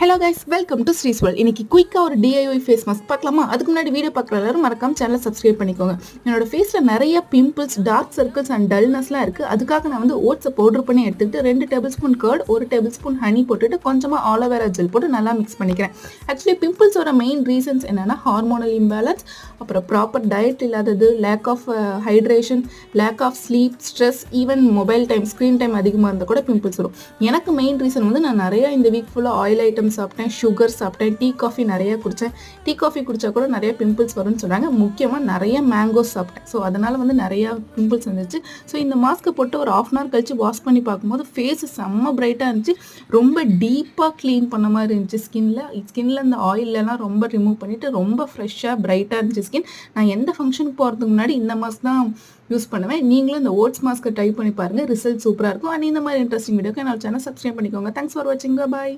Hello guys, welcome to ஸ்ரீஸ் world. இன்னைக்கு குயிக்காக ஒரு DIY ஃபேஸ் மாஸ்க் பார்க்கலாமா? அதுக்கு முன்னாடி வீடியோ பார்க்குற எல்லாரும் மறக்காம சேனலை சப்ஸ்கிரைப் பண்ணிக்கோங்க. என்னோட ஃபேஸில் நிறைய பிம்பிள்ஸ், டார்க் சர்க்கிள்ஸ் அண்ட் டல்னஸ்லாம் இருக்குது. அதுக்காக நான் ஓட்ஸை பவுடர் பண்ணி எடுத்துக்கிட்டு 2 tablespoon curd, 1 tablespoon honey போட்டுட்டு கொஞ்சமாக ஆலோவேரா ஜெல் போட்டு நல்லா மிக்ஸ் பண்ணிக்கிறேன். ஆக்சுவலி பிம்பிள்ஸோட மெயின் ரீசன்ஸ் என்னென்னா ஹார்மோனல் இம்பேலன்ஸ், அப்புறம் ப்ராப்பர் டயட் இல்லாதது, lack of hydration, lack of sleep, stress, even mobile time, screen time அதிகமாக இருந்தால் கூட பிம்பிள்ஸ் வரும். எனக்கு மெயின் ரீசன் நான் நிறையா இந்த வீக் ஃபுல்லாக ஆயில் ஐட்டம் சாப்பிட்டேன், சுகர் சாப்பிட்டேன், டீ காஃபி நிறைய குடித்தேன். டீ காஃபி குடித்தா கூட நிறைய பிம்பிள்ஸ் வரும்னு சொன்னாங்க. முக்கியமாக நிறைய மேங்கோஸ் சாப்பிட்டேன். ஸோ அதனால் நிறையா பிம்பிள்ஸ் வந்துச்சு. ஸோ இந்த மாஸ்க்கை போட்டு ஒரு 1/2 hour கழிச்சு வாஷ் பண்ணி பார்க்கும்போது ஃபேஸ் செம்ம பிரைட்டாக இருந்துச்சு. ரொம்ப டீப்பாக க்ளீன் பண்ண மாதிரி இருந்துச்சு. ஸ்கின்ல இந்த ஆயிலெலாம் ரொம்ப ரிமூவ் பண்ணிவிட்டு ரொம்ப ஃப்ரெஷ்ஷாக பிரைட்டாக இருந்துச்சு ஸ்கின். நான் எந்த ஃபங்க்ஷனுக்கு போகிறதுக்கு முன்னாடி இந்த மாஸ்க் தான் யூஸ் பண்ணுவேன். நீங்களும் இந்த ஓட்ஸ் மாஸ்க்கை ட்ரை பண்ணி பாருங்கள். ரிசல்ட் சூப்பராக இருக்கும். அண்ட் இந்த மாதிரி இன்ட்ரெஸ்டிங் வீடியோக்கு என்னோட சேனல் சப்ஸ்கிரைப் பண்ணிக்கோங்க. தேங்க்ஸ் ஃபார் வாட்சிங். பாய்.